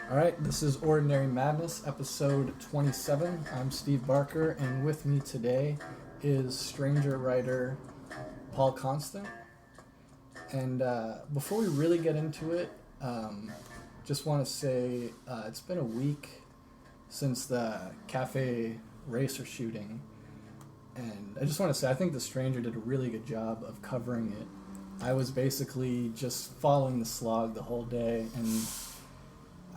All right, this is Ordinary Madness, episode 27. I'm Steve Barker, and with me today is stranger writer Paul Constant. And before we really get into it, just want to say it's been a week since the Cafe Racer shooting. And I just want to say I think The Stranger did a really good job of covering it. I was basically just following the slog the whole day, and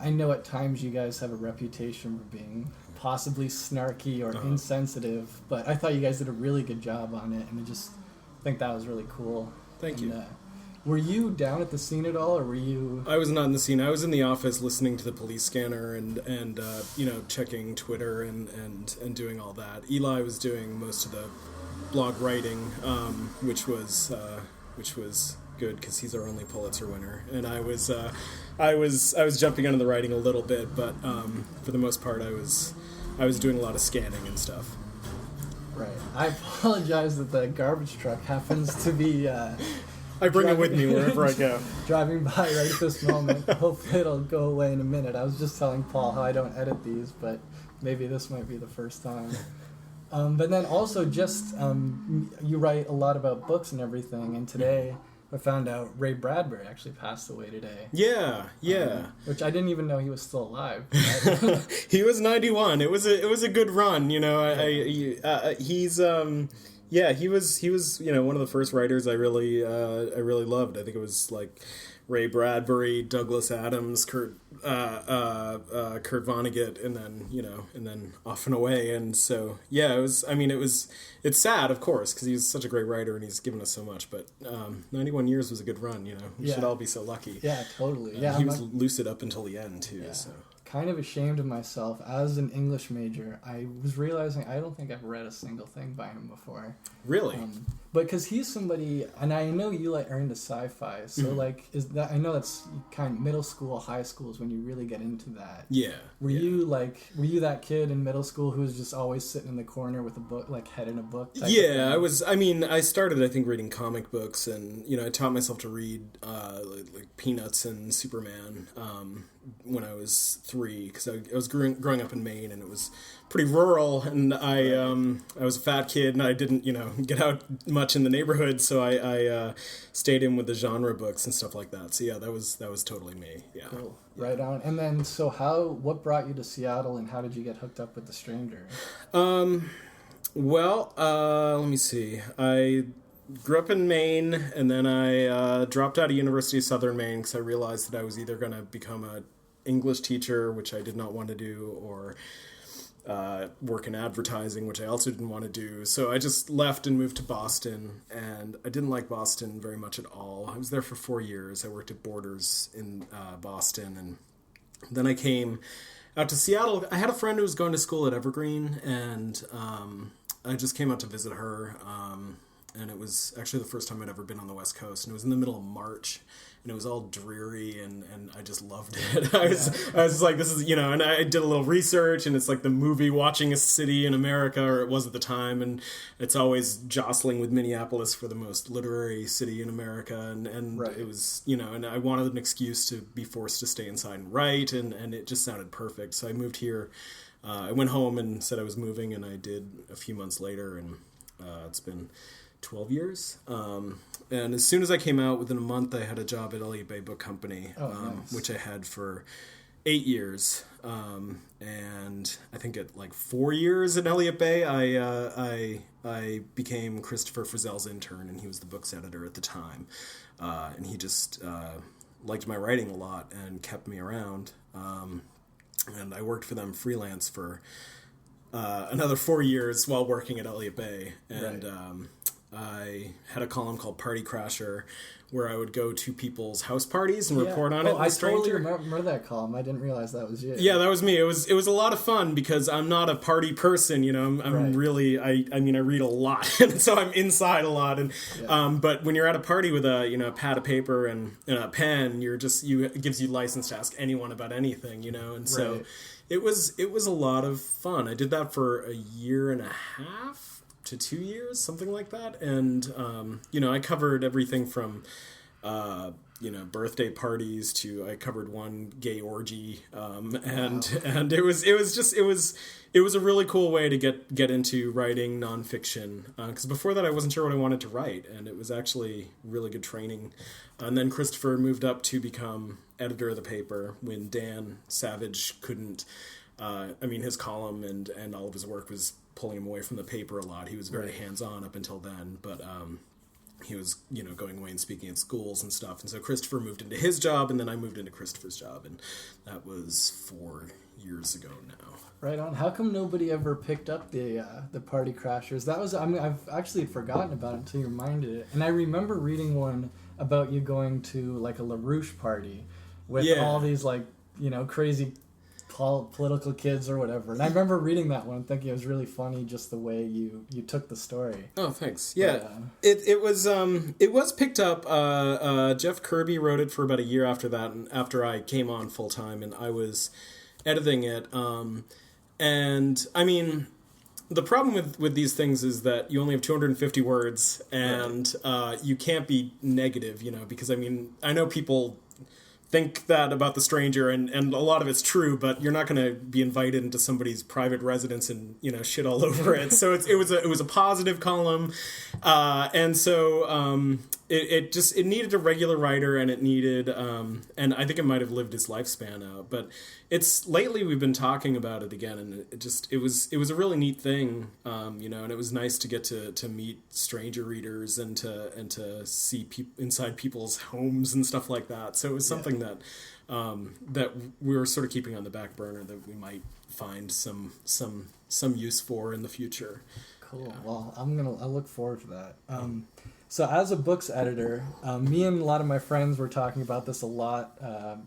I know at times you guys have a reputation for being possibly snarky or insensitive, but I thought you guys did a really good job on it, and I just think that was really cool. Thank you. Were you down at the scene at all, or were you... I was not in the scene. I was in the office listening to the police scanner and checking Twitter and doing all that. Eli was doing most of the blog writing, which was good because he's our only Pulitzer winner, and I was jumping into the writing a little bit, but for the most part I was doing a lot of scanning and stuff. Right. I apologize that the garbage truck happens to be I bring it with me wherever I go. Driving by right at this moment. Hopefully it'll go away in a minute. I was just telling Paul how I don't edit these, but maybe this might be the first time. But then also just you write a lot about books and everything, and today I found out Ray Bradbury actually passed away today. Yeah. Which I didn't even know he was still alive. He was 91. It was a good run, you know. He was one of the first writers I really loved. I think it was like Ray Bradbury, Douglas Adams, Kurt Vonnegut, and then off and away. And so it's sad, of course, because he's such a great writer and he's given us so much. But 91 years was a good run. You know, we should all be so lucky. Yeah, totally. He was lucid up until the end too. Yeah. So. Kind of ashamed of myself. As an English major, I was realizing I don't think I've read a single thing by him before. Really? But because he's somebody, and I know you are into sci-fi, so is that, I know that's kind of middle school, high school is when you really get into that. Yeah. Were you that kid in middle school who was just always sitting in the corner with a book, like head in a book? Yeah, I was. I mean, I started, I think, reading comic books, and I taught myself to read like Peanuts and Superman when I was 3, because I was growing up in Maine, and it was pretty rural, and I was a fat kid, and I didn't get out much in the neighborhood, so I stayed in with the genre books and stuff like that. So yeah, that was totally me. Yeah. Cool. Right on. And then, so what brought you to Seattle, and how did you get hooked up with The Stranger? Well, let me see. I grew up in Maine, and then I dropped out of University of Southern Maine because I realized that I was either going to become an English teacher, which I did not want to do, or work in advertising, which I also didn't want to do. So I just left and moved to Boston, and I didn't like Boston very much at all. I was there for 4 years. I worked at Borders in Boston, and then I came out to Seattle. I had a friend who was going to school at Evergreen, and I just came out to visit her, and it was actually the first time I'd ever been on the West Coast, and it was in the middle of March, and it was all dreary, and I just loved it. I was like, this is, and I did a little research, and it's like the movie Watching a City in America, or it was at the time, and it's always jostling with Minneapolis for the most literary city in America, and right. It was, and I wanted an excuse to be forced to stay inside and write, and it just sounded perfect. So I moved here. I went home and said I was moving, and I did a few months later, and it's been 12 years. And as soon as I came out, within a month, I had a job at Elliott Bay Book Company, nice. Which I had for 8 years. And I think at like 4 years at Elliott Bay, I became Christopher Frizzell's intern, and he was the books editor at the time. And he just liked my writing a lot and kept me around. And I worked for them freelance for another 4 years while working at Elliott Bay. And right. I had a column called Party Crasher, where I would go to people's house parties and report on it. I totally remember that column. I didn't realize that was you. Yeah, that was me. It was a lot of fun because I'm not a party person. I'm right. Really. I read a lot, and so I'm inside a lot. And but when you're at a party with a pad of paper and a pen, it gives you license to ask anyone about anything. And so right. It was a lot of fun. I did that for a year and a half to 2 years, something like that. And, I covered everything from birthday parties to I covered one gay orgy, and it was a really cool way to get into writing nonfiction, because before that I wasn't sure what I wanted to write, and it was actually really good training. And then Christopher moved up to become editor of the paper when Dan Savage couldn't. His column and all of his work was pulling him away from the paper a lot. He was very hands-on up until then, but he was, going away and speaking at schools and stuff. And so Christopher moved into his job, and then I moved into Christopher's job, and that was 4 years ago now. Right on. How come nobody ever picked up the Party Crashers? That was, I've actually forgotten about it until you reminded it. And I remember reading one about you going to like a LaRouche party with all these crazy political kids or whatever. And I remember reading that one and thinking it was really funny, just the way you took the story. Oh, thanks. Yeah. It was picked up. Jeff Kirby wrote it for about a year after that, and after I came on full time, and I was editing it. And I mean, the problem with these things is that you only have 250 words, and you can't be negative, because I know people think that about The Stranger, and a lot of it's true, but you're not going to be invited into somebody's private residence and shit all over it. So it was a positive column, and so it needed a regular writer, and it needed and I think it might have lived its lifespan out. But lately we've been talking about it again, and it was a really neat thing, and it was nice to get to meet stranger readers and to see inside people's homes and stuff like that. So it was something that we were sort of keeping on the back burner that we might find some use for in the future. Cool. Yeah. Well, I look forward to that. So as a books editor, me and a lot of my friends were talking about this a lot,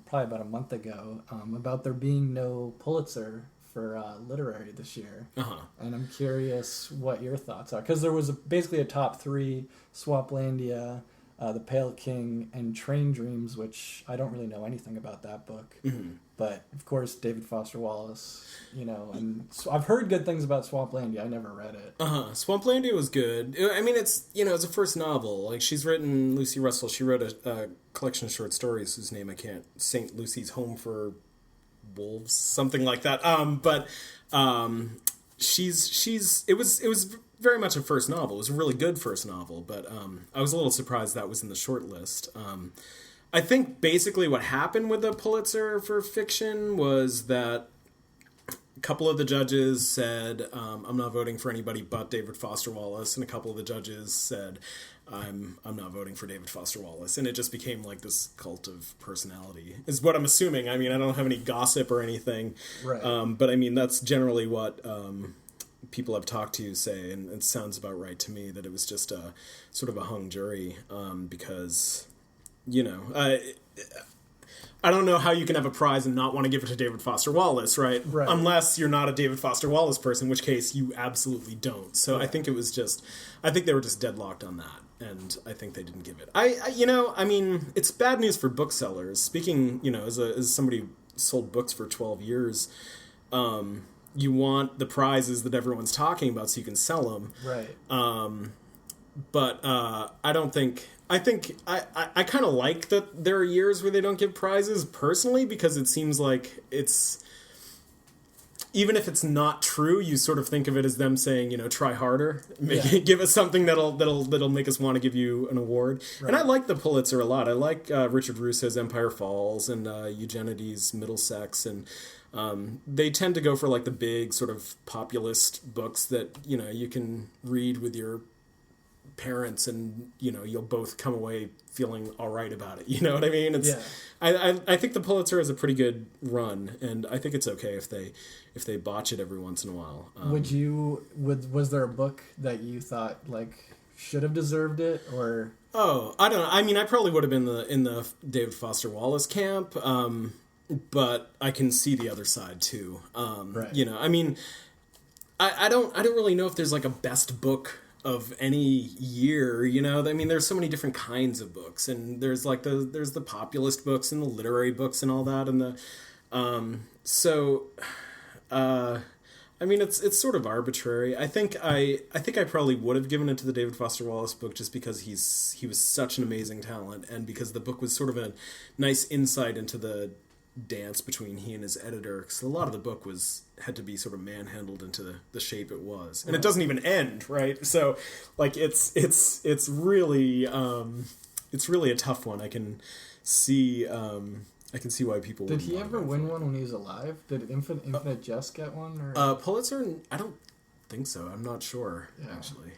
probably about a month ago, about there being no Pulitzer for literary this year. Uh-huh. And I'm curious what your thoughts are, because there was basically a top 3: Swaplandia, The Pale King, and Train Dreams, which I don't really know anything about that book. Mm-hmm. But, of course, David Foster Wallace, and I've heard good things about Swaplandia. I never read it. Swaplandia was good. It's a first novel. Like, Lucy Russell, she wrote a collection of short stories whose name I can't, St. Lucy's Home for Wolves, something like that. It was very much a first novel. It was a really good first novel, but I was a little surprised that was in the short list. I think basically what happened with the Pulitzer for fiction was that a couple of the judges said, I'm not voting for anybody but David Foster Wallace, and a couple of the judges said, I'm not voting for David Foster Wallace, and it just became like this cult of personality, is what I'm assuming. I don't have any gossip or anything, right. But that's generally what people I've talked to say, and it sounds about right to me, that it was just a sort of a hung jury, because I don't know how you can have a prize and not want to give it to David Foster Wallace, right? Unless you're not a David Foster Wallace person, in which case you absolutely don't. So I think I think they were just deadlocked on that, and I think they didn't give it. It's bad news for booksellers. Speaking, as somebody who sold books for 12 years, you want the prizes that everyone's talking about so you can sell them. Right. But I don't think... I think I kind of like that there are years where they don't give prizes personally, because it seems like it's, even if it's not true, you sort of think of it as them saying, try harder, give us something that'll make us want to give you an award. Right. And I like the Pulitzer a lot. I like Richard Russo's Empire Falls and Eugenides' Middlesex, and they tend to go for like the big sort of populist books that you can read with your parents, and you'll both come away feeling all right about it. You know what I mean? I think the Pulitzer is a pretty good run, and I think it's okay if they botch it every once in a while. Was there a book that you thought should have deserved it, or? Oh, I don't know. I probably would have been in the David Foster Wallace camp, but I can see the other side too. Right. I don't really know if there's like a best book of any year, there's so many different kinds of books, and there's there's the populist books and the literary books and all that, and I mean, it's sort of arbitrary. I think I probably would have given it to the David Foster Wallace book just because he was such an amazing talent, and because the book was sort of a nice insight into the dance between he and his editor. Because a lot of the book had to be sort of manhandled into the shape it was, and it doesn't even end, right? So, like, it's really a tough one. I can see why people. Did he ever win one when he was alive? Did Infinite Jest get one? Or? Pulitzer? I don't think so. I'm not sure, actually.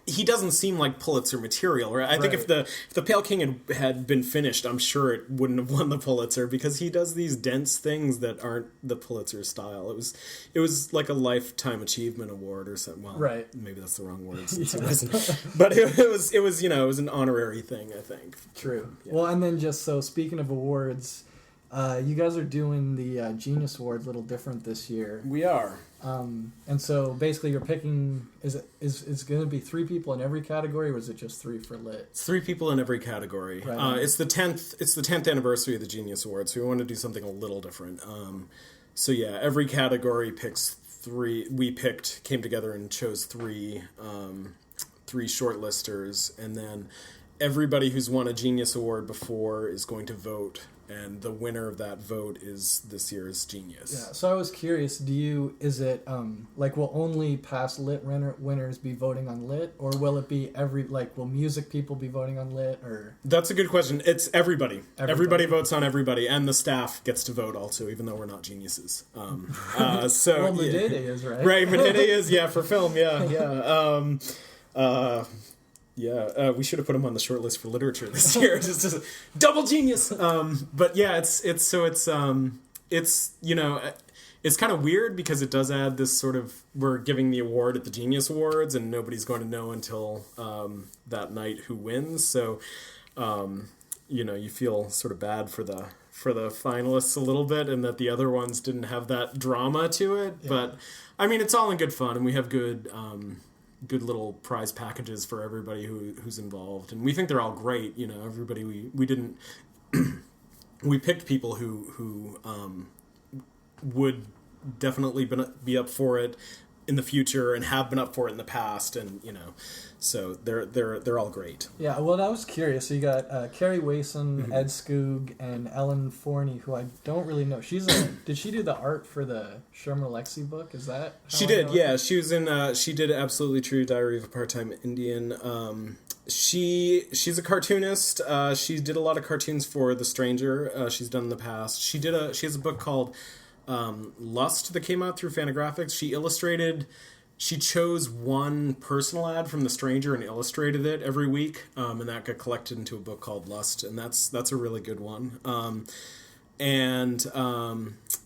He doesn't seem like Pulitzer material, right? I think if the Pale King had been finished, I'm sure it wouldn't have won the Pulitzer, because he does these dense things that aren't the Pulitzer style. It was like a Lifetime Achievement Award or something. Well, right. Maybe that's the wrong word. Since it wasn't. But it was it was an honorary thing, I think. True. Yeah. Well, and then just so speaking of awards, you guys are doing the Genius Award a little different this year. We are. And so basically you're picking, is it going to be 3 people in every category, or is it just 3 for lit? It's 3 people in every category. Right. It's the 10th anniversary of the Genius Awards, so we want to do something a little different. So yeah, every category picks 3. We came together and chose 3 shortlisters, and then everybody who's won a Genius Award before is going to vote, and the winner of that vote is this year's Genius. Yeah, so I was curious, will only past lit winners be voting on lit, or will it be will music people be voting on lit, or? That's a good question. It's everybody. Everybody votes on everybody, and the staff gets to vote also, even though we're not geniuses. So well, Medede is, right? Right, Medede is, for film, we should have put him on the short list for literature this year. just a double genius. But yeah, it's kind of weird because it does add this sort of, we're giving the award at the Genius Awards and nobody's going to know until that night who wins. So you feel sort of bad for the finalists a little bit, and that the other ones didn't have that drama to it. Yeah. But I mean, it's all in good fun, and we have good little prize packages for everybody who's involved, and we think they're all great. Everybody we didn't we picked people who would definitely be up for it in the future and have been up for it in the past, and so they're all great. Yeah, well, I was curious. So you got Carrie Wason, Ed Skoog, and Ellen Forney, who I don't really know. Did she do the art for the Sherman Alexie book? Is that how she did? Yeah, she was in. She did Absolutely True: Diary of a Part-Time Indian. She's a cartoonist. She did a lot of cartoons for The Stranger. She's done in the past. She has a book called Lust that came out through Fantagraphics. She chose one personal ad from The Stranger and illustrated it every week, and that got collected into a book called Lust, and that's a really good one.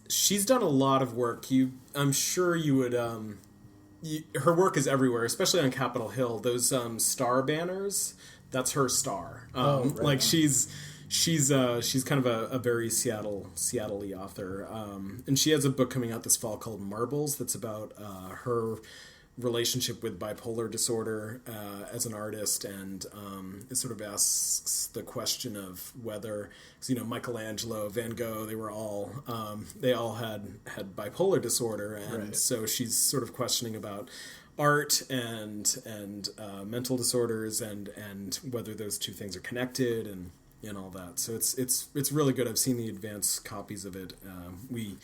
She's done a lot of work. I'm sure you would. Her work is everywhere, especially on Capitol Hill. Those star banners, that's her star. Right. Like she's kind of a very Seattle-y author, and she has a book coming out this fall called Marbles that's about her relationship with bipolar disorder as an artist, and it sort of asks the question of whether, because Michelangelo, Van Gogh, they all had bipolar disorder, and right. So she's sort of questioning about art and mental disorders and whether those two things are connected and all that. So it's really good. I've seen the advanced copies of it. We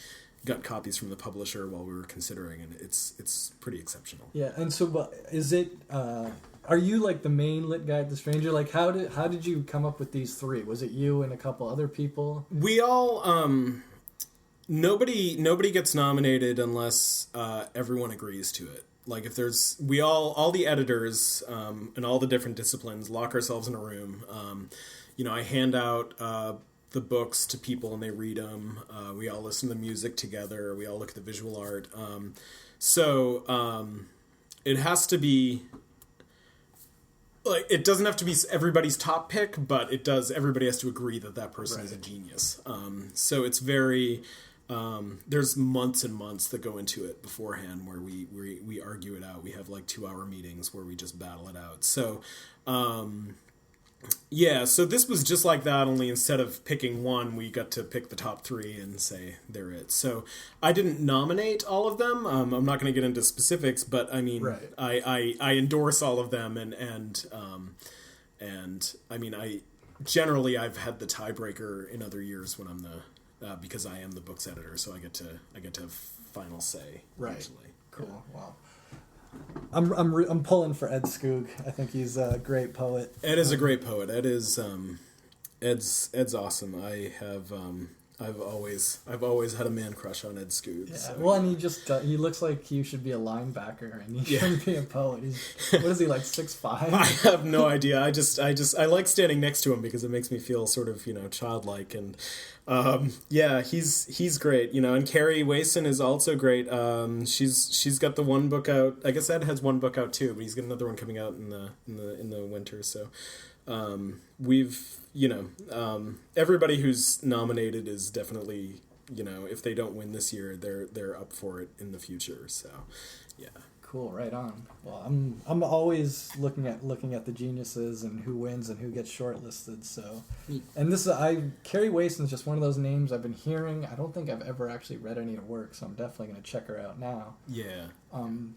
got copies from the publisher while we were considering, and it's pretty exceptional. Yeah, and so is it? Are you like the main lit guy at The Stranger? Like, how did you come up with these 3? Was it you and a couple other people? We all nobody gets nominated unless everyone agrees to it. Like if all the editors and all the different disciplines lock ourselves in a room. I hand out the books to people and they read them. We all listen to the music together. We all look at the visual art. It has to be, like, it doesn't have to be everybody's top pick, but everybody has to agree that person is a genius. So it's very, there's months and months that go into it beforehand where we argue it out. We have like 2-hour meetings where we just battle it out. So, Yeah, so this was just like that, only instead of picking one, we got to pick the top three and say they're it. So I didn't nominate all of them. I'm not going to get into specifics, but I mean, Right. I endorse all of them, and I mean, generally I've had the tiebreaker in other years when I'm the because I am the book's editor, so I get to have final say. Right. Usually. Cool. Wow. I'm pulling for Ed Skoog. I think he's a great poet. Ed is a great poet. Ed is Ed's awesome. I've always had a man crush on Ed Skoog. Yeah. So. Well, and he looks like he should be a linebacker, and he shouldn't be a poet. What is he, like 6'5"? I have no idea. I like standing next to him because it makes me feel sort of childlike, and yeah, he's great. And Carrie Wason is also great. She's got the one book out. I guess Ed has one book out too, but he's got another one coming out in the winter. So we've everybody who's nominated is definitely if they don't win this year, they're up for it in the future. So yeah. Cool, right on. Well, I'm always looking at the geniuses and who wins and who gets shortlisted. So, and Carrie Wason's just one of those names I've been hearing. I don't think I've ever actually read any of her work, so I'm definitely going to check her out now. Yeah.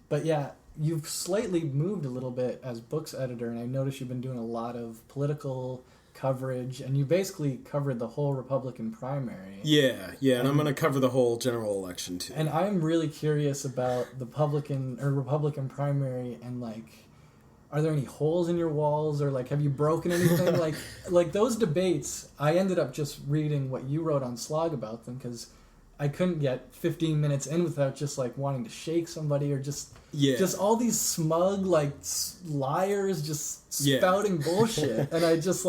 But yeah, you've slightly moved a little bit as books editor, and I noticed you've been doing a lot of political coverage, and you basically covered the whole Republican primary. Yeah, and I'm going to cover the whole general election too. And I'm really curious about the Republican primary, and are there any holes in your walls, or have you broken anything? like those debates, I ended up just reading what you wrote on Slog about them because I couldn't get 15 minutes in without just wanting to shake somebody, or just all these smug liars just spouting bullshit. And I just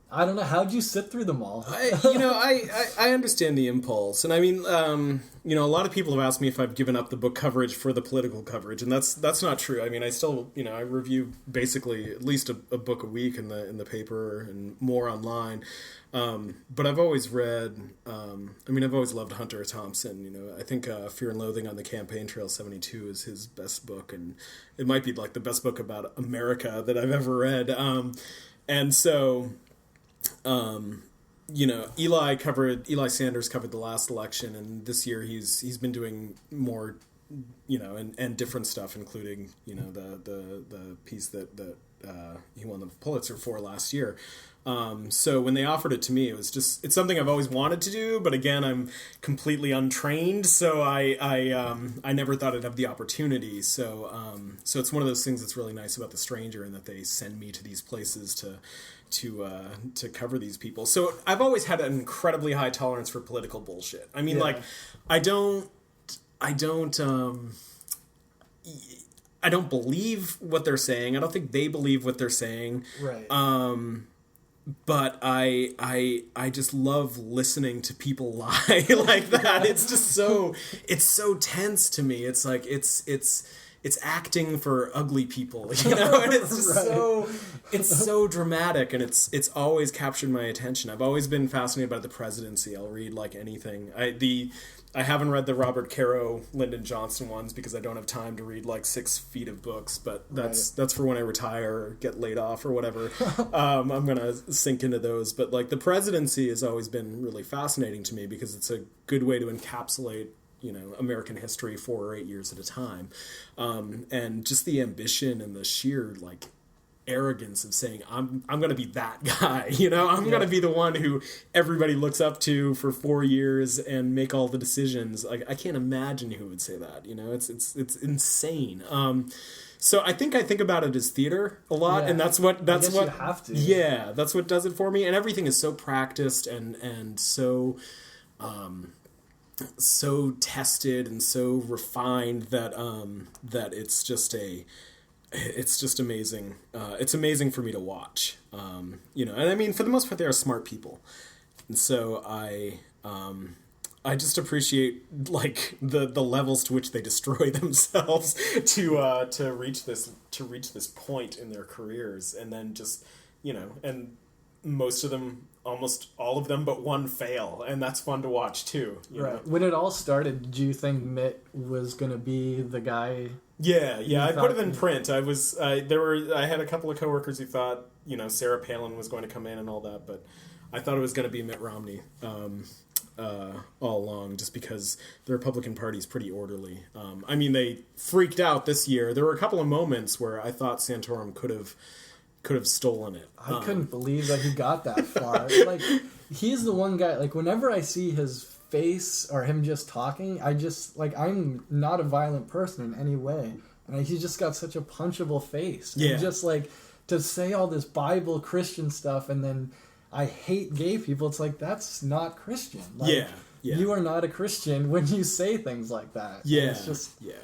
I don't know, how'd you sit through them all? I understand the impulse, and I mean, a lot of people have asked me if I've given up the book coverage for the political coverage, and that's not true. I mean, I still, I review basically at least a book a week in the paper and more online. But I've always read, I've always loved Hunter Thompson. I think Fear and Loathing on the Campaign Trail 72 is his best book, and it might be the best book about America that I've ever read. And so, Eli Sanders covered the last election, and this year he's been doing more, and different stuff, including, the piece that he won the Pulitzer for last year. So when they offered it to me, it's something I've always wanted to do, but again, I'm completely untrained, so I never thought I'd have the opportunity. So it's one of those things that's really nice about The Stranger, and that they send me to these places to cover these people. So I've always had an incredibly high tolerance for political bullshit. I mean, I don't believe what they're saying. I don't think they believe what they're saying. Right. But I just love listening to people lie like that. It's just it's so tense to me. It's it's acting for ugly people, and it's just it's so dramatic, and it's always captured my attention. I've always been fascinated by the presidency. I'll read anything. I haven't read the Robert Caro, Lyndon Johnson ones because I don't have time to read 6 feet of books, but that's for when I retire or get laid off or whatever. I'm going to sink into those. But the presidency has always been really fascinating to me because it's a good way to encapsulate, American history 4 or 8 years at a time. And just the ambition and the sheer arrogance of saying I'm going to be that guy, I'm going to be the one who everybody looks up to for 4 years and make all the decisions. I can't imagine who would say that. It's insane. So I think about it as theater a lot, and that's what you have to. Yeah, that's what does it for me. And everything is so practiced and so so tested and so refined that it's just amazing. It's amazing for me to watch. And I mean, for the most part, they are smart people, and so I just appreciate the levels to which they destroy themselves to reach this point in their careers, and then just and most of them, almost all of them but one, fail, and that's fun to watch too. You know? When it all started, did you think Mitt was going to be the guy Yeah. I put it in thought- print. I had a couple of coworkers who thought, Sarah Palin was going to come in and all that, but I thought it was going to be Mitt Romney all along, just because the Republican Party is pretty orderly. They freaked out this year. There were a couple of moments where I thought Santorum could have stolen it. I couldn't believe that he got that far. Like, he's the one guy, like, whenever I see his face or him just talking, I just, like, I'm not a violent person in any way. And he's just got such a punchable face. Yeah. And just, like, to say all this Bible Christian stuff and then I hate gay people, it's like, that's not Christian. Like, Yeah. You are not a Christian when you say things like that. Yeah. And it's just... Yeah.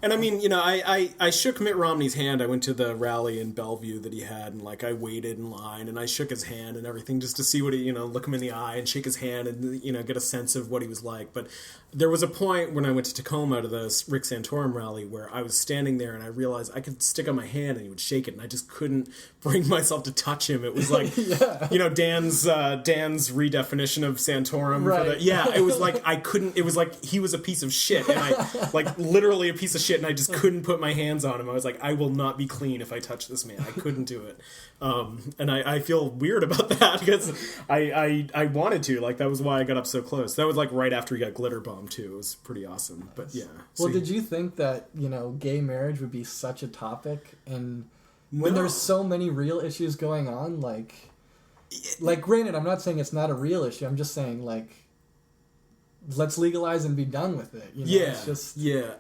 And I shook Mitt Romney's hand. I went to the rally in Bellevue that he had, and I waited in line, and I shook his hand and everything just to see what he, look him in the eye and shake his hand and, get a sense of what he was like. But there was a point when I went to Tacoma to the Rick Santorum rally where I was standing there and I realized I could stick on my hand and he would shake it, and I just couldn't bring myself to touch him. It was like, Dan's redefinition of Santorum. Right. It was like I couldn't. It was like he was a piece of shit, and I literally a piece of shit. And I just couldn't put my hands on him. I was like, I will not be clean if I touch this man. I couldn't do it. And I feel weird about that because I wanted to. Like, that was why I got up so close. That was right after he got glitter bombed too. It was pretty awesome. But yeah. Well, did you think that, gay marriage would be such a topic? And when there's so many real issues going on, like granted, I'm not saying it's not a real issue. I'm just saying, let's legalize and be done with it. Yeah. It's just... Yeah.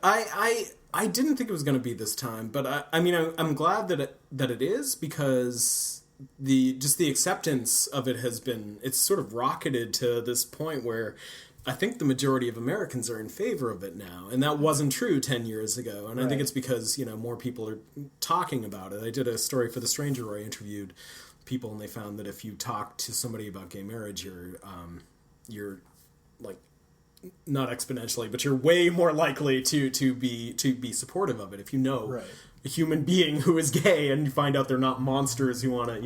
I didn't think it was going to be this time, but I'm glad that it is, because the acceptance of it it's sort of rocketed to this point where I think the majority of Americans are in favor of it now, and that wasn't true 10 years ago. And I think it's because more people are talking about it. I did a story for The Stranger where I interviewed people, and they found that if you talk to somebody about gay marriage, you're not exponentially, but you're way more likely to be supportive of it if you know a human being who is gay and you find out they're not monsters who want to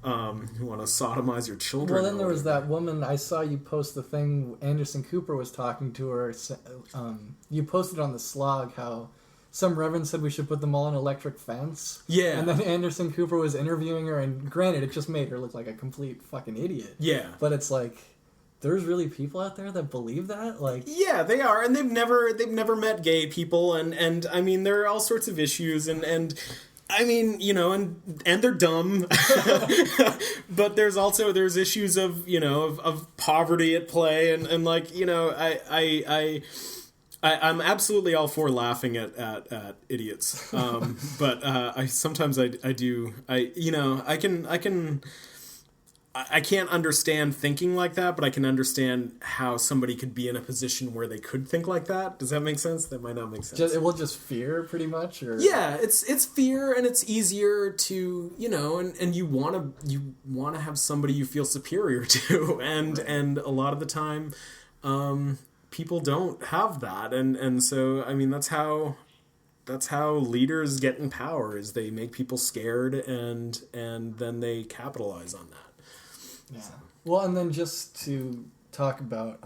who want to sodomize your children. Well, then there was that woman, I saw you post the thing, Anderson Cooper was talking to her. You posted on the Slog how some reverend said we should put them all on electric fence. Yeah. And then Anderson Cooper was interviewing her, and granted, it just made her look like a complete fucking idiot. Yeah. But it's like, there's really people out there that believe that? Yeah, they are, and they've never met gay people, and there are all sorts of issues, and they're dumb. But there's issues of poverty at play, and I'm absolutely all for laughing at idiots. But I sometimes I can't understand thinking like that, but I can understand how somebody could be in a position where they could think like that. Does that make sense? That might not make sense. Just fear, pretty much? Or? Yeah, it's fear, and it's easier to, and you want to have somebody you feel superior to, and a lot of the time, people don't have that, and so, that's how leaders get in power, is they make people scared, and then they capitalize on that. Yeah. Well, and then just to talk about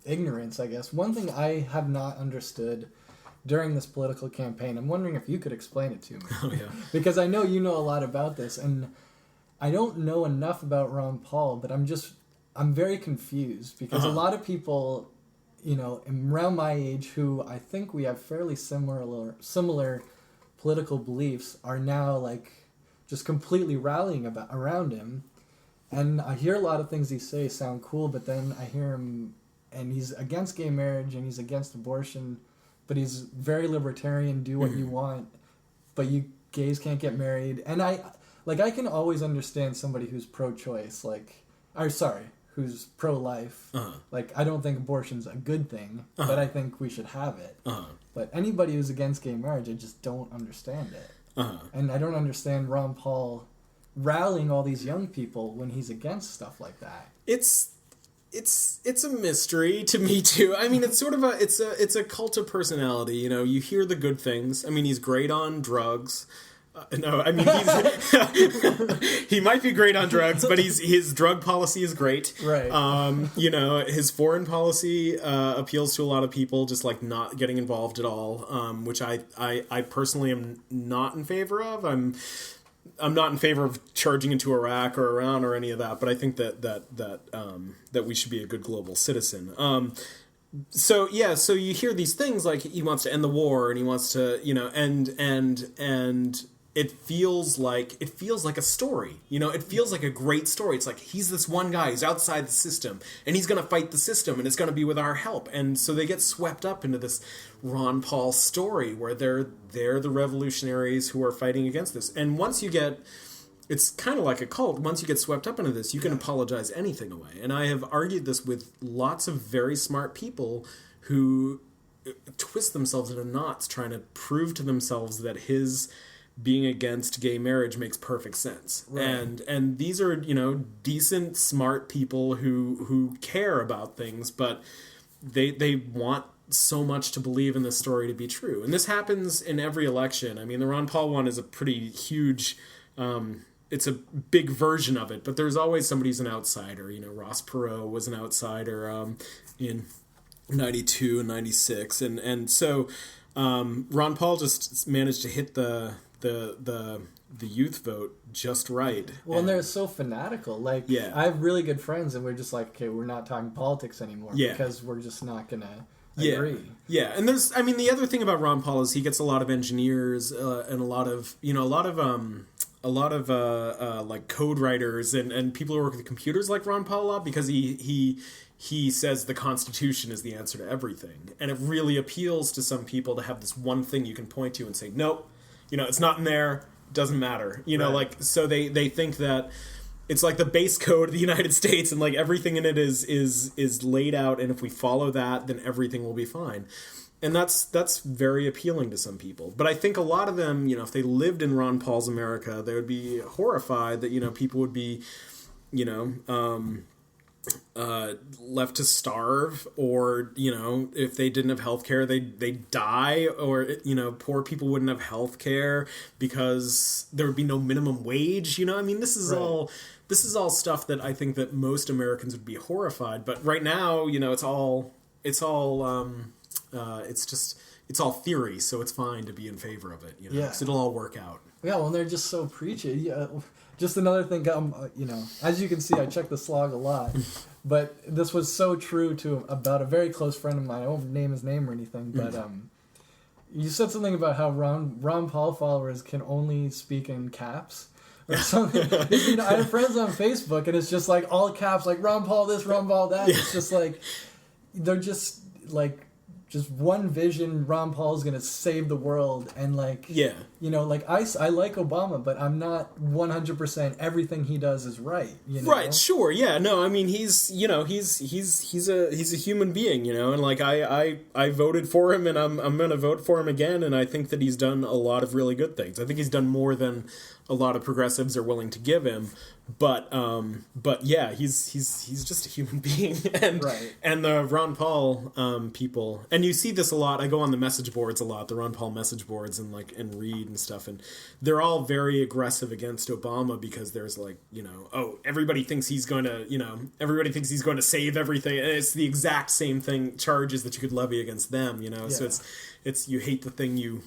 ignorance, I guess. One thing I have not understood during this political campaign, I'm wondering if you could explain it to me. Oh, yeah. Because I know you know a lot about this, and I don't know enough about Ron Paul, but I'm very confused, because a lot of people, around my age who I think we have fairly similar political beliefs are now, just completely rallying around him. And I hear a lot of things he say sound cool, but then I hear him, and he's against gay marriage, and he's against abortion, but he's very libertarian, do what you want, but you gays can't get married. And I can always understand somebody who's pro-choice, who's pro-life. I don't think abortion's a good thing, but I think we should have it. But anybody who's against gay marriage, I just don't understand it. And I don't understand Ron Paul rallying all these young people when he's against stuff like that. It's a mystery to me too. It's sort of it's a cult of personality. You hear the good things. He's great on drugs. No, I mean he might be great on drugs, but his drug policy is great. Right. His foreign policy appeals to a lot of people, just like not getting involved at all, which I personally am not in favor of. I'm not in favor of charging into Iraq or Iran or any of that, but I think that we should be a good global citizen. So you hear these things like he wants to end the war and he wants to, and it feels like a story. It feels like a great story. It's like he's this one guy who's outside the system and he's going to fight the system and it's going to be with our help. And so they get swept up into this Ron Paul story where they're the revolutionaries who are fighting against this. And once you get, it's kind of like a cult. Once you get swept up into this, you can apologize anything away. And I have argued this with lots of very smart people who twist themselves into knots trying to prove to themselves that his being against gay marriage makes perfect sense. Right. And these are, decent, smart people who care about things, but they want so much to believe in this story to be true. And this happens in every election. I mean, the Ron Paul one is a pretty huge, it's a big version of it, but there's always somebody who's an outsider. Ross Perot was an outsider in 92 and 96. And so Ron Paul just managed to hit the youth vote just right. Well, and they're so fanatical. Like, yeah. I have really good friends, and we're just like, okay, we're not talking politics anymore because we're just not going to agree. Yeah, and the other thing about Ron Paul is he gets a lot of engineers and a lot of like code writers and people who work with computers like Ron Paul a lot because he says the Constitution is the answer to everything. And it really appeals to some people to have this one thing you can point to and say, nope, it's not in there, doesn't matter. So they think that it's like the base code of the United States and like everything in it is laid out, and if we follow that, then everything will be fine. And that's very appealing to some people. But I think a lot of them, if they lived in Ron Paul's America, they would be horrified that, people would be, left to starve, or if they didn't have health care, they'd die, or poor people wouldn't have health care because there would be no minimum wage. This is all stuff that I think that most Americans would be horrified. But right now, it's all theory, so it's fine to be in favor of it, because it'll all work out. Yeah, well, they're just so preachy. Yeah. Just another thing, as you can see, I check the slog a lot, but this was so true about a very close friend of mine. I won't name his name or anything, but you said something about how Ron Paul followers can only speak in caps or something. I have friends on Facebook, and it's just like all caps, like Ron Paul this, Ron Paul that. Yeah. It's just like they're just like. Just one vision, Ron Paul's going to save the world, and I like Obama, but I'm not 100% everything he does is right, Right, sure, yeah, no, I mean, he's a human being, and like I voted for him, and I'm going to vote for him again, and I think that he's done a lot of really good things. I think he's done more than a lot of progressives are willing to give him, but yeah, he's just a human being, and right. And the Ron Paul people, and you see this a lot. I go on the message boards a lot, the Ron Paul message boards, and read and stuff, and they're all very aggressive against Obama because there's everybody thinks he's going to save everything, and it's the exact same thing charges that you could levy against them, Yeah. So it's you hate the thing you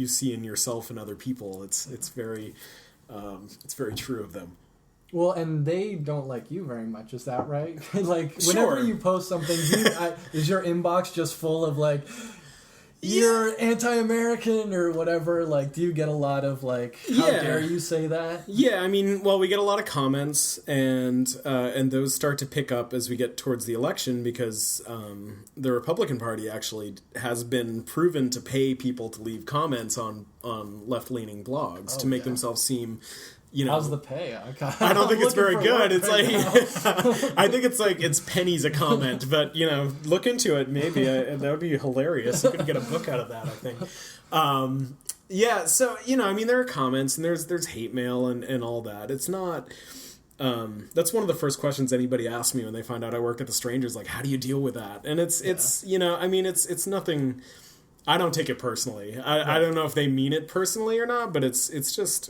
see in yourself and other people. It's very true of them. Well, and they don't like you very much. Is that right? Whenever sure. you post something, is your inbox just full of you're anti-American or whatever? Do you get a lot of how dare you say that? Yeah, I mean, well, we get a lot of comments, and those start to pick up as we get towards the election because the Republican Party actually has been proven to pay people to leave comments on left-leaning blogs to make themselves seem. How's the pay? I don't think it's very good. It's I think it's pennies a comment, but look into it. Maybe that would be hilarious. You could get a book out of that, I think. Yeah. So there are comments and there's hate mail and all that. It's not. That's one of the first questions anybody asks me when they find out I work at The Strangers. Like, how do you deal with that? And it's nothing. I don't take it personally. I don't know if they mean it personally or not, but it's just,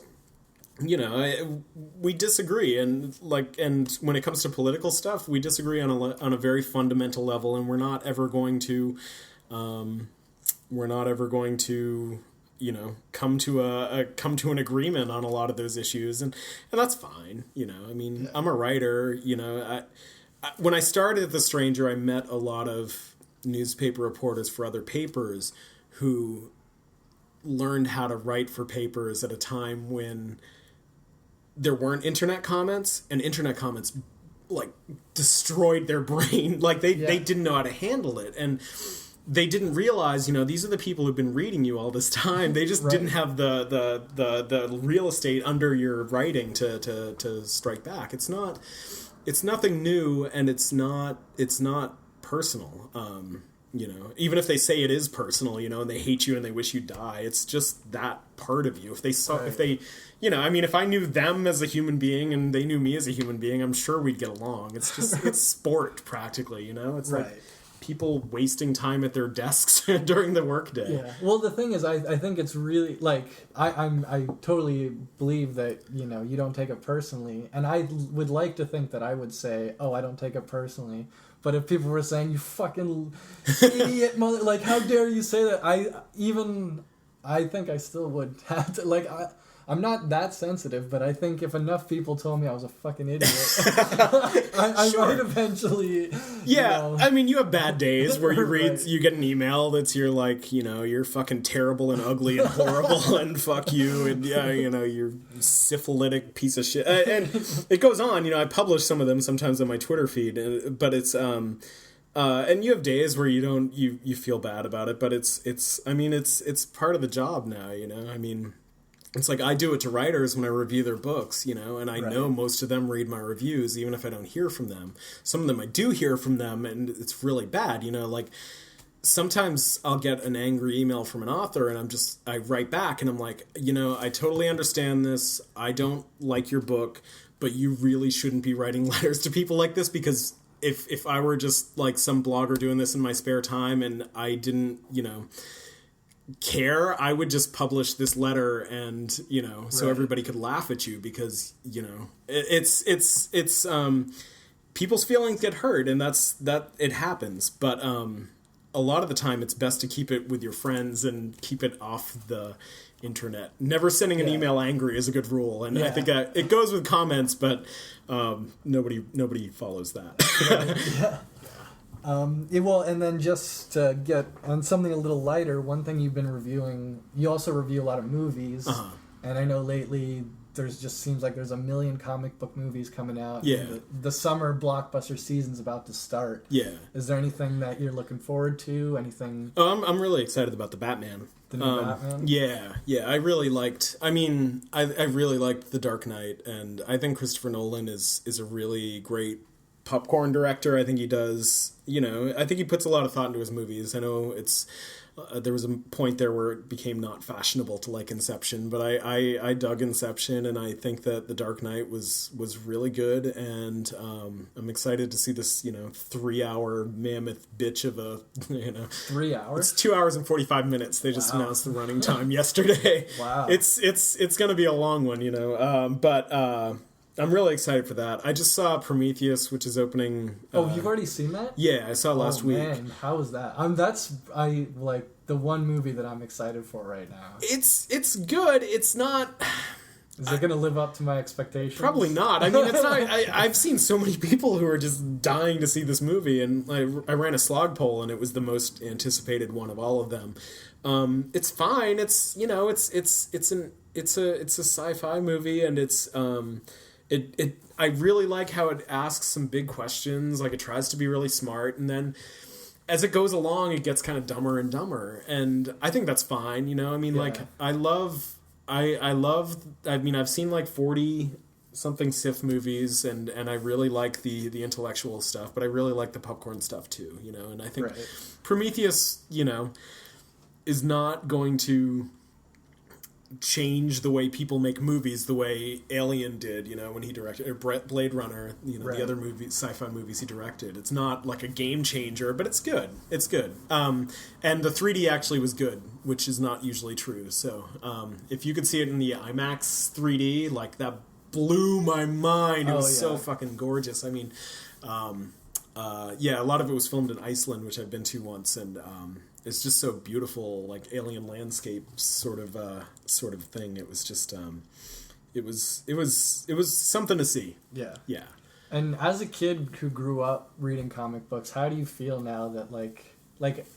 you know, we disagree, and when it comes to political stuff, we disagree on a very fundamental level, and we're not ever going to, you know, come to an agreement on a lot of those issues, and that's fine. You know, I mean, I'm a writer. You know, when I started at The Stranger, I met a lot of newspaper reporters for other papers who learned how to write for papers at a time when there weren't internet comments, and internet comments like destroyed their brain. Like they didn't know how to handle it, and they didn't realize, you know, these are the people who've been reading you all this time. They just didn't have the real estate under your writing to strike back. It's nothing new, and it's not personal. You know, even if they say it is personal, you know, and they hate you and they wish you die, it's just that part of you. If they, you know, I mean, if I knew them as a human being and they knew me as a human being, I'm sure we'd get along. It's just, it's sport practically, you know, it's like people wasting time at their desks during the workday. Yeah. Well, the thing is, I think it's really like I totally believe that, you know, you don't take it personally, and I would like to think that I would say, oh, I don't take it personally. But if people were saying, you fucking idiot mother, like, how dare you say that? I think I still would have to, like, I'm not that sensitive, but I think if enough people told me I was a fucking idiot, I might eventually. Yeah, you know. I mean, you have bad days where you read, you get an email that's you're like, you know, you're fucking terrible and ugly and horrible and fuck you and yeah, you know, you're syphilitic piece of shit. And it goes on. You know, I publish some of them sometimes on my Twitter feed, but it's and you have days where you feel bad about it, but it's I mean, it's part of the job now. You know, I mean. It's like I do it to writers when I review their books, you know, and I know most of them read my reviews, even if I don't hear from them. Some of them I do hear from them, and it's really bad, you know, like sometimes I'll get an angry email from an author, and I write back, and I'm like, you know, I totally understand this. I don't like your book, but you really shouldn't be writing letters to people like this, because if I were just like some blogger doing this in my spare time and I didn't, you know, care, I would just publish this letter, and you know, so everybody could laugh at you, because you know it's people's feelings get hurt, and that it happens, but a lot of the time it's best to keep it with your friends and keep it off the internet. Never sending an email angry is a good rule, and I think it goes with comments, but nobody follows that. Well, and then just to get on something a little lighter, one thing you've been reviewing, you also review a lot of movies, and I know lately there's just seems like there's a million comic book movies coming out. Yeah. The summer blockbuster season's about to start. Yeah. Is there anything that you're looking forward to? Anything? Oh, I'm really excited about the Batman. The new Batman? Yeah. I really liked, I really liked The Dark Knight, and I think Christopher Nolan is a really great popcorn director. I think he does, you know, I think he puts a lot of thought into his movies. I know it's there was a point there where it became not fashionable to like Inception, but I dug Inception, and I think that The Dark Knight was really good, and I'm excited to see this, you know, 3-hour mammoth bitch of a, you know, 3 hours. It's 2 hours and 45 minutes. They just announced the running time yesterday. Wow. It's going to be a long one, you know, but I'm really excited for that. I just saw Prometheus, which is opening. You've already seen that? Yeah, I saw it last week. Man, how was that? That's like the one movie that I'm excited for right now. It's good. It's not. Is it going to live up to my expectations? Probably not. I mean, it's not. I've seen so many people who are just dying to see this movie, and I ran a slog poll, and it was the most anticipated one of all of them. It's fine. It's, you know, it's a sci-fi movie, and it's I really like how it asks some big questions. Like, it tries to be really smart, and then as it goes along, it gets kind of dumber and dumber, and I think that's fine. You know, I mean, like, I mean, I've seen like 40 something Sith movies, and I really like the intellectual stuff, but I really like the popcorn stuff too, you know, and I think Prometheus, you know, is not going to change the way people make movies the way Alien did, you know, when he directed, or Blade Runner, you know, Right. the other sci-fi movies he directed. It's not like a game changer, but it's good. It's good. And the 3D actually was good, which is not usually true. So if you could see it in the IMAX 3D, like that blew my mind. It was so fucking gorgeous. I mean, a lot of it was filmed in Iceland, which I've been to once, and it's just so beautiful, like alien landscape sort of thing. It was just it was something to see. Yeah. And as a kid who grew up reading comic books, how do you feel now that like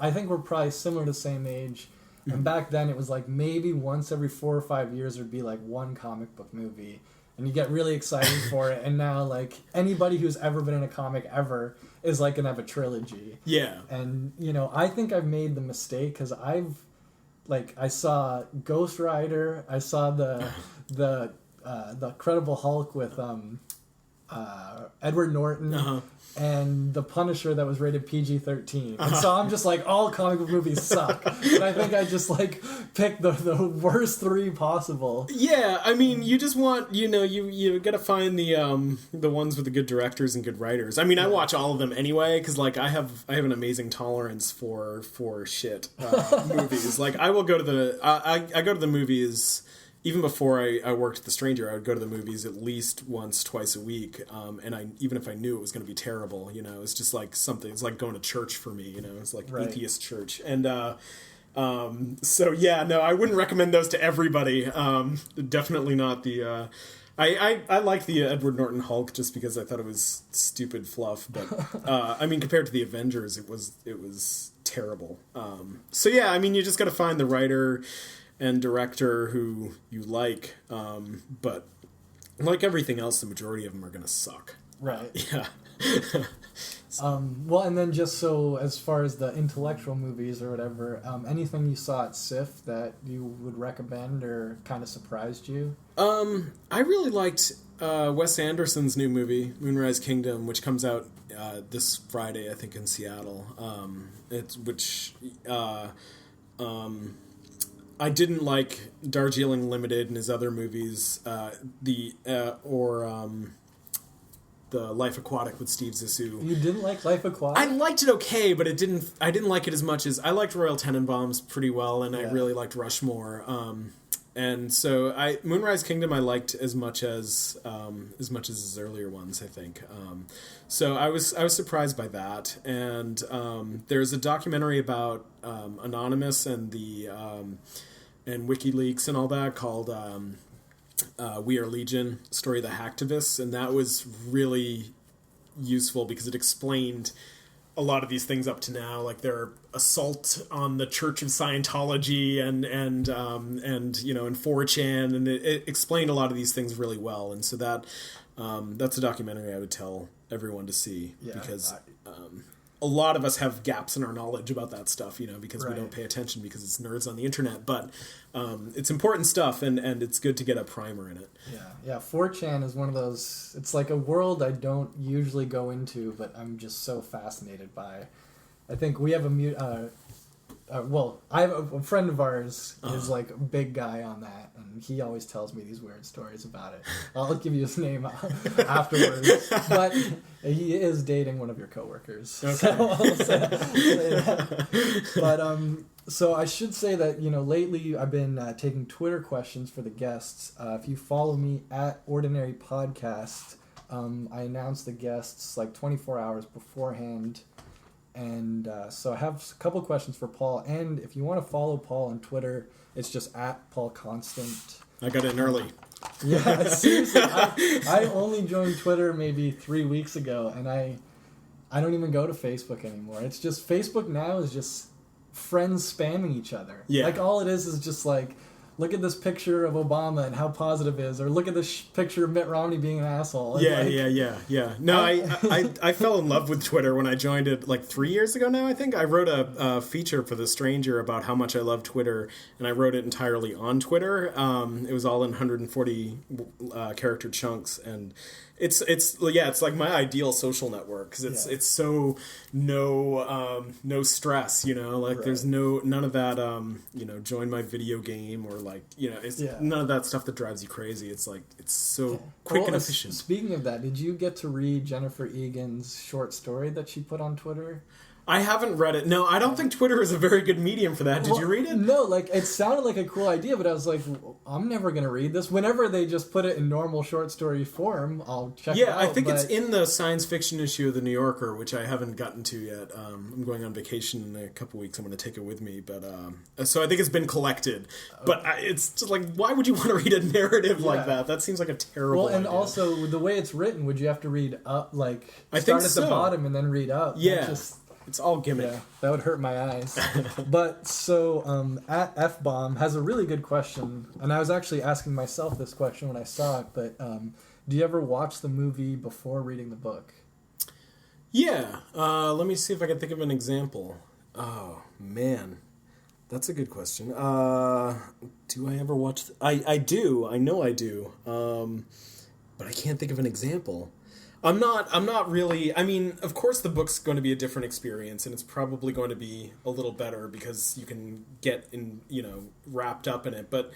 I think we're probably similar to the same age, and back then it was like maybe once every 4 or 5 years there'd be like one comic book movie, and you get really excited for it. And now like anybody who's ever been in a comic ever is like gonna have a trilogy. Yeah. And you know, I think I've made the mistake because I saw Ghost Rider, I saw the Incredible Hulk with Edward Norton, and the Punisher that was rated PG-13. And so I'm just like, all comic book movies suck. And I think I just like picked the worst 3 possible. Yeah, I mean, you just want, you know, you got to find the ones with the good directors and good writers. I mean, I watch all of them anyway because like I have an amazing tolerance for shit movies. Like I will go to I go to the movies. Even before I worked at The Stranger, I would go to the movies at least once, twice a week, and even if I knew it was going to be terrible, you know, it's just like something. It's like going to church for me, you know. It's like atheist church, and so yeah, no, I wouldn't recommend those to everybody. Definitely not the. I liked the Edward Norton Hulk just because I thought it was stupid fluff, but I mean, compared to the Avengers, it was terrible. So yeah, I mean, you just got to find the writer and director who you like, but like everything else, the majority of them are going to suck. Right. Yeah. Well, and then just so as far as the intellectual movies or whatever, anything you saw at SIFF that you would recommend or kind of surprised you? I really liked Wes Anderson's new movie, Moonrise Kingdom, which comes out this Friday, I think, in Seattle. I didn't like Darjeeling Limited and his other movies, the Life Aquatic with Steve Zissou. You didn't like Life Aquatic? I liked it okay, but I didn't like it as much as I liked Royal Tenenbaums pretty well, and I really liked Rushmore. And so Moonrise Kingdom I liked as much as his earlier ones, I think. So I was surprised by that. And there's a documentary about Anonymous and the and WikiLeaks and all that called We Are Legion, Story of the Hacktivists, and that was really useful because it explained a lot of these things up to now, like their assault on the Church of Scientology and you know, and 4chan, and it explained a lot of these things really well. And so that's a documentary I would tell everyone to see, because a lot of us have gaps in our knowledge about that stuff, you know, because we don't pay attention because it's nerds on the internet. But it's important stuff, and it's good to get a primer in it. Yeah. 4chan is one of those, it's like a world I don't usually go into, but I'm just so fascinated by. I think we have I have a friend of ours is like a big guy on that, and he always tells me these weird stories about it. I'll give you his name afterwards, but he is dating one of your coworkers. Okay. So I'll say that. But so I should say that, you know, lately I've been taking Twitter questions for the guests. If you follow me at Ordinary Podcast, I announce the guests like 24 hours beforehand. And so I have a couple questions for Paul. And if you want to follow Paul on Twitter, it's just at Paul Constant. I got in early. Yeah, seriously. I only joined Twitter maybe 3 weeks ago, and I don't even go to Facebook anymore. It's just, Facebook now is just friends spamming each other. Yeah. Like, all it is just like, look at this picture of Obama and how positive it is, or look at this picture of Mitt Romney being an asshole. And Yeah. No, I fell in love with Twitter when I joined it like 3 years ago now, I think. I wrote a feature for The Stranger about how much I love Twitter, and I wrote it entirely on Twitter. It was all in 140 character chunks, and It's like my ideal social network because it's so no stress, like there's none of that join my video game or like it's none of that stuff that drives you crazy. It's like it's so quick and efficient. Speaking of that, did you get to read Jennifer Egan's short story that she put on Twitter? I haven't read it. No, I don't think Twitter is a very good medium for that. Did you read it? No, like it sounded like a cool idea, but I was like, I'm never going to read this. Whenever they just put it in normal short story form, I'll check it out. Yeah, I think it's in the science fiction issue of the New Yorker, which I haven't gotten to yet. I'm going on vacation in a couple weeks. I'm going to take it with me, but so I think it's been collected. But it's just like, why would you want to read a narrative like that? That seems like a terrible idea. Also the way it's written, would you have to read up, like I start think at the bottom and then read up? Yeah. It's all gimmick. Yeah, that would hurt my eyes. But so at F-Bomb has a really good question, and I was actually asking myself this question when I saw it, but do you ever watch the movie before reading the book? Yeah. Let me see if I can think of an example. Oh, man. That's a good question. Do I ever watch... I do. I know I do. But I can't think of an example. I'm not really... I mean, of course the book's going to be a different experience, and it's probably going to be a little better because you can get wrapped up in it. But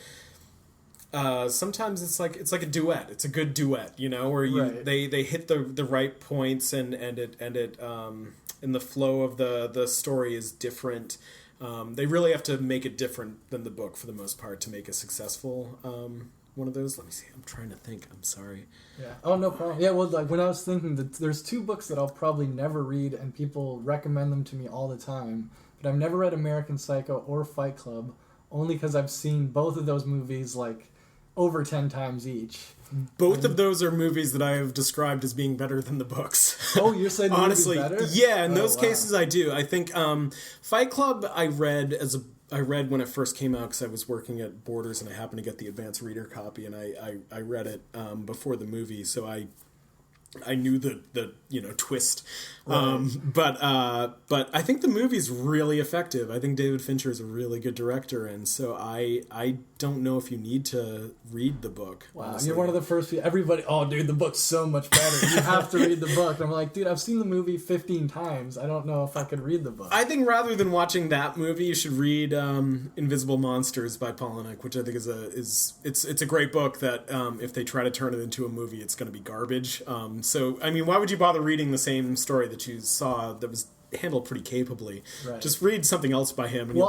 sometimes it's like a duet. It's a good duet, where they hit the right points and it and the flow of the story is different. They really have to make it different than the book for the most part to make a successful one of those. Let me see. I'm trying to think. I'm sorry. Yeah. Oh, no problem. Yeah, well, like when I was thinking that there's two books that I'll probably never read, and people recommend them to me all the time, but I've never read American Psycho or Fight Club, only because I've seen both of those movies like over 10 times each. Both of those are movies that I have described as being better than the books. Oh, you're saying the honestly, better? Yeah, in those cases I do. I think Fight Club I read when it first came out because I was working at Borders and I happened to get the advanced reader copy, and I read it before the movie, so I knew the twist. Right. But I think the movie's really effective. I think David Fincher is a really good director, and so I don't know if you need to read the book. Wow, honestly. You're one of the first people. Everybody, oh, dude, the book's so much better. You have to read the book. And I'm like, dude, I've seen the movie 15 times. I don't know if I could read the book. I think rather than watching that movie, you should read Invisible Monsters by Palahniuk, which I think is a great book that if they try to turn it into a movie, it's going to be garbage. So, I mean, why would you bother reading the same story that you saw that was handled pretty capably? Right. Just read something else by him. And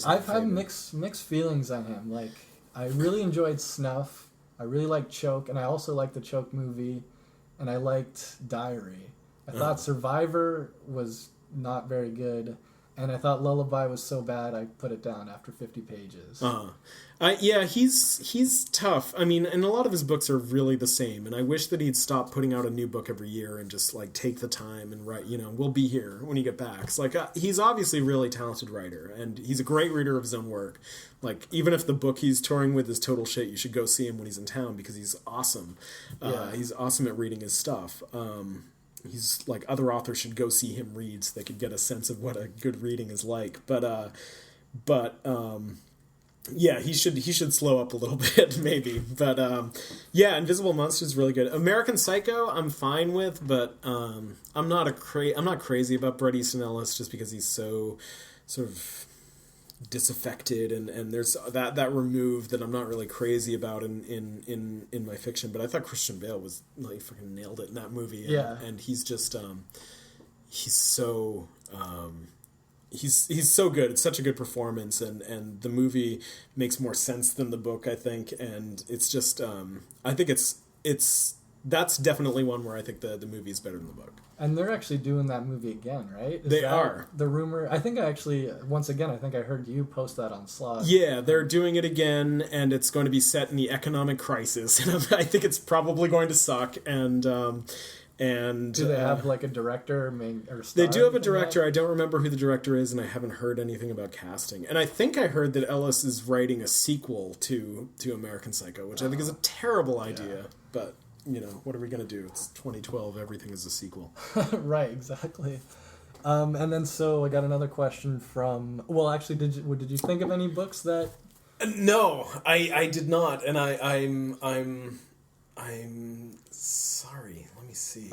I've had mixed feelings on him. Like, I really enjoyed Snuff. I really liked Choke, and I also liked the Choke movie, and I liked Diary. I thought Survivor was not very good, and I thought Lullaby was so bad I put it down after 50 pages. Yeah, he's tough. I mean, and a lot of his books are really the same, and I wish that he'd stop putting out a new book every year and just like take the time and write, we'll be here when you get back. It's like he's obviously a really talented writer, and he's a great reader of his own work. Like, even if the book he's touring with is total shit, you should go see him when he's in town because he's awesome. He's awesome at reading his stuff. He's like, other authors should go see him read so they could get a sense of what a good reading is like. Yeah, he should slow up a little bit, maybe. But yeah, Invisible Monsters is really good. American Psycho, I'm fine with, but I'm not crazy about Bret Easton Ellis just because he's so sort of disaffected and there's that remove that I'm not really crazy about in my fiction. But I thought Christian Bale was like fucking nailed it in that movie. And he's just he's so. He's so good. It's such a good performance, and the movie makes more sense than the book, I think. And it's just, I think that's definitely one where I think the movie is better than the book. And they're actually doing that movie again, right? They are. The rumor. I think I heard you post that on Slot. Yeah, they're doing it again, and it's going to be set in the economic crisis. And I think it's probably going to suck. And do they have like a director or star? They do have a director. I don't remember who the director is, and I haven't heard anything about casting. And I think I heard that Ellis is writing a sequel to American Psycho, which I think is a terrible idea. But what are we going to do? It's 2012. Everything is a sequel. Right, exactly. And then so I got another question from. Well, actually, did you think of any books that? No, I did not, and I'm I'm sorry. Let me see.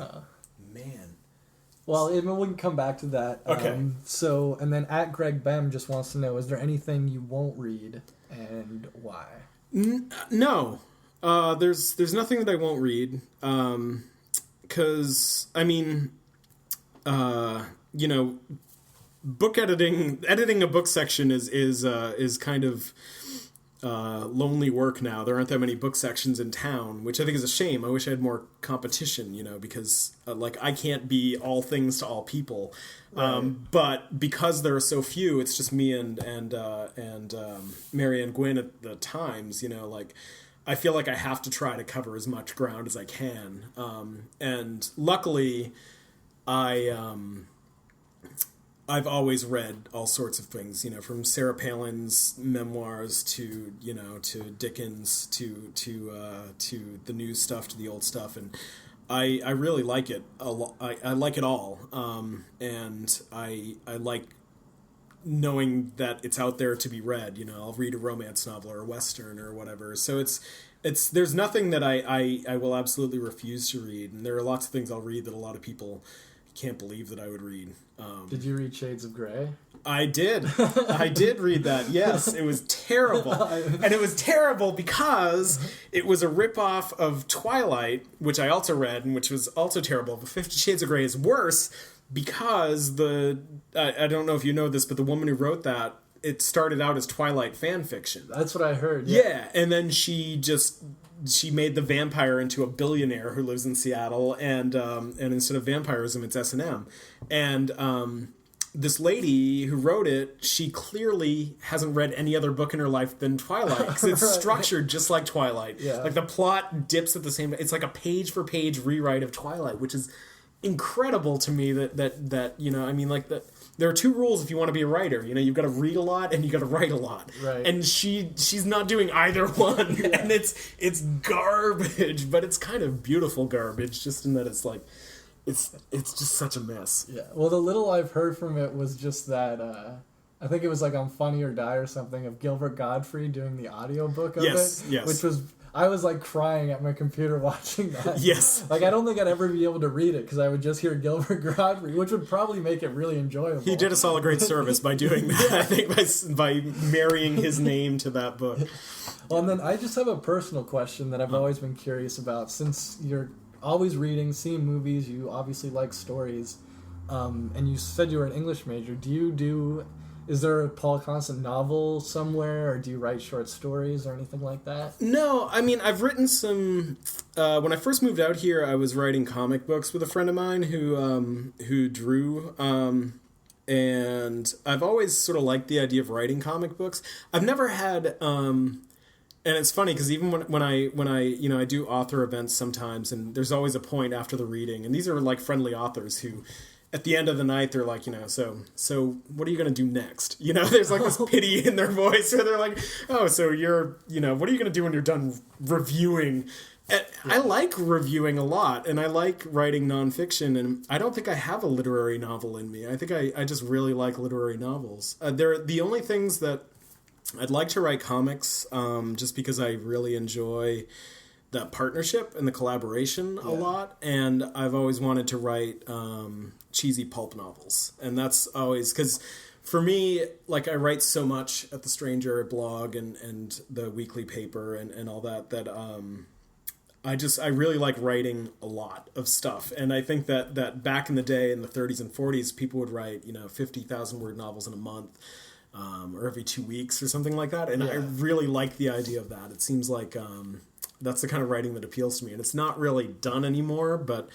Man. Well, we can come back to that. Okay. And then at Greg Bem just wants to know, is there anything you won't read and why? No. There's nothing that I won't read. 'Cause, I mean, book editing a book section is kind of lonely work now. There aren't that many book sections in town, which I think is a shame. I wish I had more competition, because I can't be all things to all people. Right. But because there are so few, it's just me and Mary Ann Gwynn at the Times. I feel like I have to try to cover as much ground as I can. And luckily, I've always read all sorts of things, from Sarah Palin's memoirs to Dickens to the new stuff to the old stuff, and I really like it a lot. I like it all, and I like knowing that it's out there to be read. I'll read a romance novel or a Western or whatever. So it's there's nothing that I will absolutely refuse to read, and there are lots of things I'll read that a lot of people can't believe that I would read. Did you read Shades of Grey? I did. I did read that. Yes, it was terrible. And it was terrible because it was a ripoff of Twilight, which I also read, and which was also terrible. But 50 Shades of Grey is worse because I don't know if you know this, but the woman who wrote that, it started out as Twilight fan fiction. That's what I heard. Yeah, and then she made the vampire into a billionaire who lives in Seattle, and instead of vampirism, it's S&M. And this lady who wrote it, she clearly hasn't read any other book in her life than Twilight, because it's structured just like Twilight. Yeah. The plot dips at the same. It's like a page-for-page rewrite of Twilight, which is incredible to me. That there are two rules if you want to be a writer. You've got to read a lot and you got to write a lot. Right. And she's not doing either one. Yeah. And it's garbage, but it's kind of beautiful garbage, just in that it's just such a mess. Yeah. Well, the little I've heard from it was just that I think it was on Funny or Die or something, of Gilbert Gottfried doing the audiobook of it. Yes. Which was, I was crying at my computer watching that. Yes. I don't think I'd ever be able to read it because I would just hear Gilbert Gottfried, which would probably make it really enjoyable. He did us all a great service by doing that. Yeah. I think by marrying his name to that book. Well, and then I just have a personal question that I've always been curious about. Since you're always reading, seeing movies, you obviously like stories, and you said you were an English major. Is there a Paul Constant novel somewhere, or do you write short stories or anything like that? No, I've written some. When I first moved out here, I was writing comic books with a friend of mine who drew, and I've always sort of liked the idea of writing comic books. I've never had. And it's funny because even when I do author events sometimes, and there's always a point after the reading, and these are friendly authors who, at the end of the night, they're like, so what are you going to do next? There's this pity in their voice where they're like, oh, so you're, what are you going to do when you're done reviewing? And I like reviewing a lot, and I like writing nonfiction, and I don't think I have a literary novel in me. I think I just really like literary novels. They're the only things that I'd like to write comics, just because I really enjoy that partnership and the collaboration a lot, and I've always wanted to write cheesy pulp novels, and that's always because for me, I write so much at The Stranger blog and the weekly paper and all that I really like writing a lot of stuff, and I think that back in the day in the 30s and 40s, people would write 50,000 word novels in a month. Or every 2 weeks or something like that, and I really like the idea of that. It seems like that's the kind of writing that appeals to me, and it's not really done anymore. But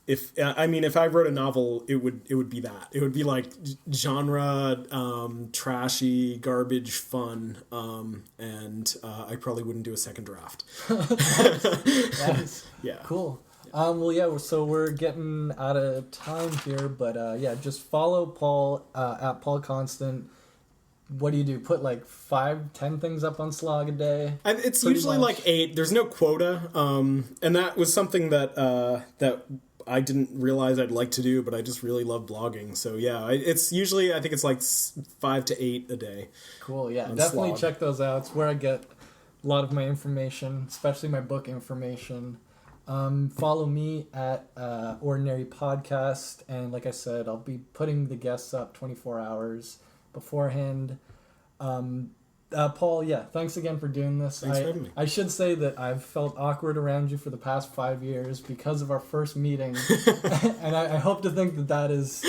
if I wrote a novel, it would be that. It would be genre, trashy, garbage fun, and I probably wouldn't do a second draft. Nice. Yeah. Cool. So we're getting out of time here, but just follow Paul at Paul Constant. What do you do? Put 5-10 things up on Slog a day? It's usually much? 8. There's no quota, and that was something that I didn't realize I'd like to do, but I just really love blogging. So yeah, it's usually, I think it's 5 to 8 a day. Cool. Yeah, definitely Slog. Check those out. It's where I get a lot of my information, especially my book information. Follow me at Ordinary Podcast, and like I said, I'll be putting the guests up 24 hours beforehand. Paul, thanks again for doing this. Thanks for having me. I should say that I've felt awkward around you for the past 5 years because of our first meeting, and I hope to think that is.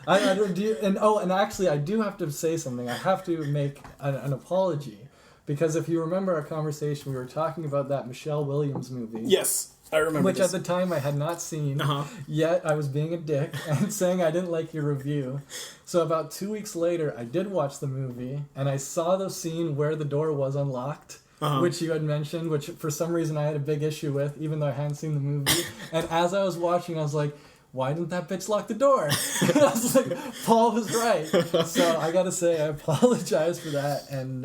I don't do, and actually, I do have to say something. I have to make an apology. Because if you remember our conversation, we were talking about that Michelle Williams movie. Yes, I remember. Which at the time I had not seen. Yet I was being a dick and saying I didn't like your review. So about 2 weeks later, I did watch the movie, and I saw the scene where the door was unlocked. Which you had mentioned, which for some reason I had a big issue with, even though I hadn't seen the movie. And as I was watching, I was like, why didn't that bitch lock the door? And I was like, Paul was right. So I gotta say, I apologize for that. And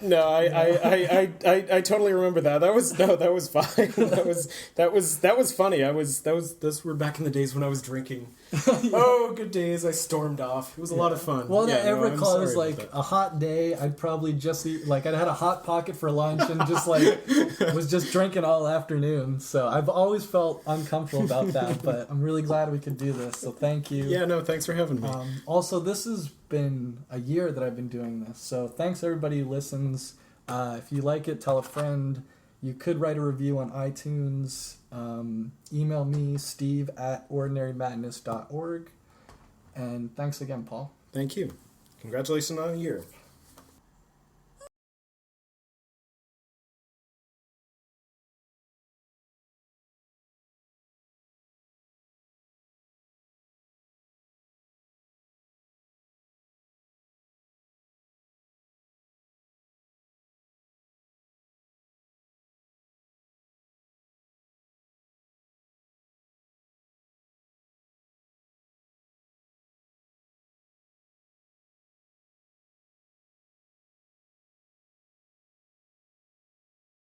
no, I totally remember that. That was fine. that was funny. Those were back in the days when I was drinking. Oh, good days. I stormed off. It was a lot of fun. Well, I recall it was like a hot day. I'd probably just eat, I'd had a Hot Pocket for lunch and just was just drinking all afternoon. So I've always felt uncomfortable about that, but I'm really glad we could do this. So thank you. Yeah, no, thanks for having me. Also, this has been a year that I've been doing this. So thanks everybody who listens. If you like it, tell a friend. You could write a review on iTunes. Email me, steve@ordinarymadness.org. And thanks again, Paul. Thank you. Congratulations on a year.